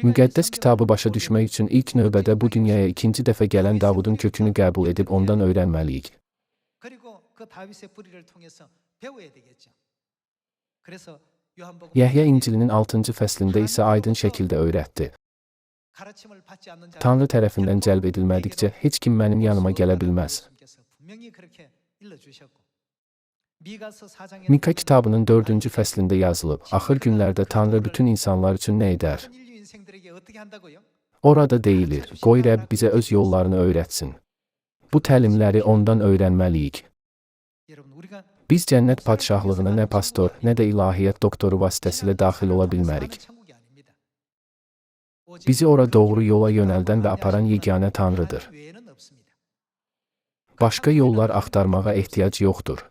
Müqəddəs kitabı başa düşmək üçün ilk növbədə bu dünyaya ikinci dəfə gələn Davudun kökünü qəbul edib ondan öyrənməliyik. Yəhya İncilinin 6-cı fəslində isə aydın şəkildə öyrətdi. Tanrı tərəfindən cəlb edilmədikcə heç kim mənim yanıma gələ bilməz. Mika kitabının 4-cü fəslində yazılıb, axır günlərdə Tanrı bütün insanlar üçün nə edər? Orada deyilir, qoy Rəbb bizə öz yollarını öyrətsin. Bu təlimləri ondan öyrənməliyik. Biz cənnət padşahlığına nə pastor, nə də ilahiyyat doktoru vasitəsilə daxil ola bilmərik. Bizi ora doğru yola yönəldən və aparan yeganə Tanrıdır. Başqa yollar axtarmağa ehtiyac yoxdur.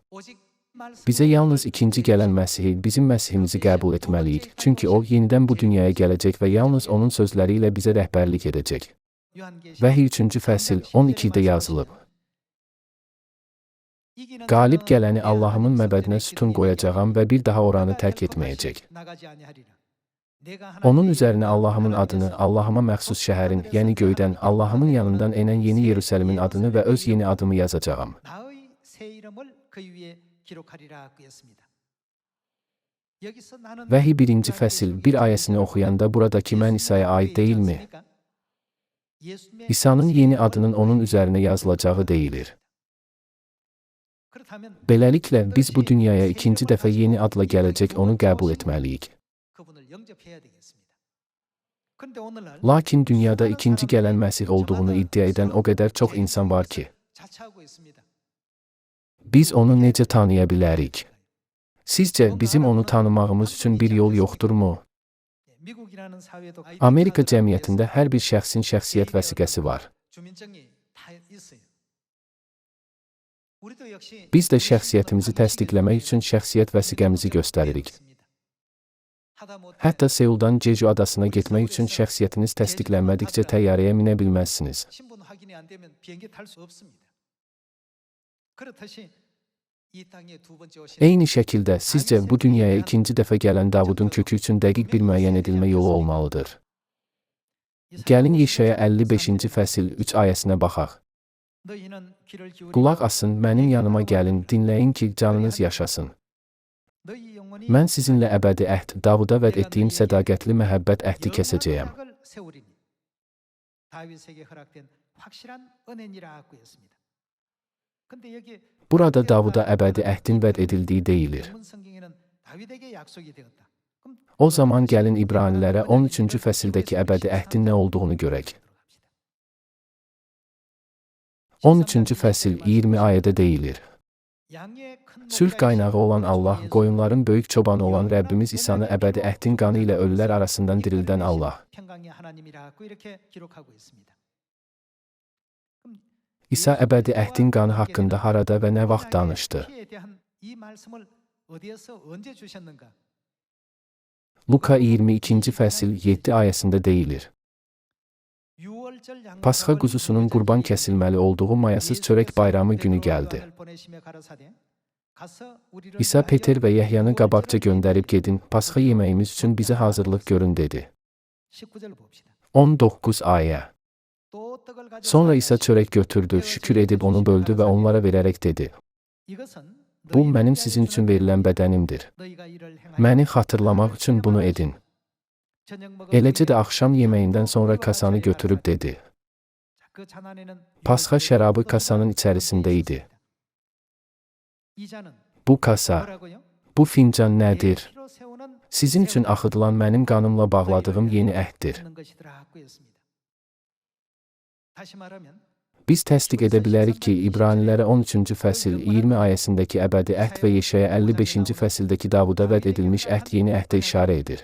Bizə yalnız ikinci gələn Məsihi, bizim Məsihimizi qəbul etməliyik. Çünki o, yenidən bu dünyaya gələcək və yalnız onun sözləri ilə bizə rəhbərlik edəcək. Vəhiy 3-cü fəsil 12-də yazılıb. Qalib gələni Allahımın məbədinə sütun qoyacağam və bir daha oranı tərk etməyəcək. Onun üzərinə Allahımın adını, Allahıma məxsus şəhərin, yəni göydən, Allahımın yanından enən yeni Yerusəlimin adını və öz yeni adımı yazacağam. Vəhiy 1-ci fəsil 1 ayəsini oxuyanda buradakı mən İsa'ya aid deyilmi? İsa'nın yeni adının onun üzərinə yazılacağı deyilir. Beləliklə, biz bu dünyaya ikinci dəfə yeni adla gələcək onu qəbul etməliyik. Lakin dünyada ikinci gələn Məsih olduğunu iddia edən o qədər çox insan var ki, biz onu necə tanıya bilərik? Sizcə, bizim onu tanımağımız üçün bir yol yoxdurmu? Amerika cəmiyyətində hər bir şəxsin şəxsiyyət vəsiqəsi var. Biz də şəxsiyyətimizi təsdiqləmək üçün şəxsiyyət vəsiqəmizi göstəririk. Hətta Seuldan Jeju adasına getmək üçün şəxsiyyətiniz təsdiqlənmədikcə təyyarəyə minə bilməzsiniz. Eyni şəkildə, sizcə bu dünyaya ikinci dəfə gələn Davudun kökü üçün dəqiq bir müəyyən edilmə yolu olmalıdır. Gəlin Yeşaya 55-ci fəsil 3 ayəsinə baxaq. Qulaq asın, mənim yanıma gəlin, dinləyin ki, canınız yaşasın. Mən sizinlə əbədi əhd, Davuda vəd etdiyim sədaqətli məhəbbət əhdi kəsəcəyəm. Burada Davuda əbədi əhdin vəd edildiyi deyilir. O zaman gəlin İbranilərə 13-cü fəsildəki əbədi əhdin nə olduğunu görək. 13-cü fəsil 20 ayədə deyilir. Sülh qaynağı olan Allah, qoyunların böyük çobanı olan Rəbbimiz İsa'nı əbədi əhdin qanı ilə ölülər arasından dirildən Allah. İsa əbədi əhdin qanı haqqında harada və nə vaxt danışdı? Luka 22-ci fəsil 7 ayəsində deyilir. Pasxa quzusunun qurban kəsilməli olduğu mayasız çörək bayramı günü gəldi. İsa Peter və Yəhyanı qabaqca göndərib gedin, Pasxa yeməyimiz üçün bizə hazırlıq görün dedi. 19 ayə. Sonra İsa çörək götürdü, şükür edib onu böldü və onlara verərək dedi. Bu, mənim sizin üçün verilən bədənimdir. Məni xatırlamaq üçün bunu edin. Eləcə də axşam yeməyindən sonra kasanı götürüb dedi. Pasxa şərabı kasanın içərisində idi. Bu kasa, bu fincan nədir? Sizin üçün axıdılan mənim qanımla bağladığım yeni əhddir. Biz təsdiq edə bilərik ki, İbranilərə 13-cü fəsil 20 ayəsindəki əbədi əhd və Yeşaya 55-ci fəsildəki Davuda vəd edilmiş əhd yeni əhdə işarə edir.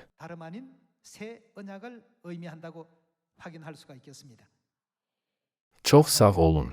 Çox sağ olun.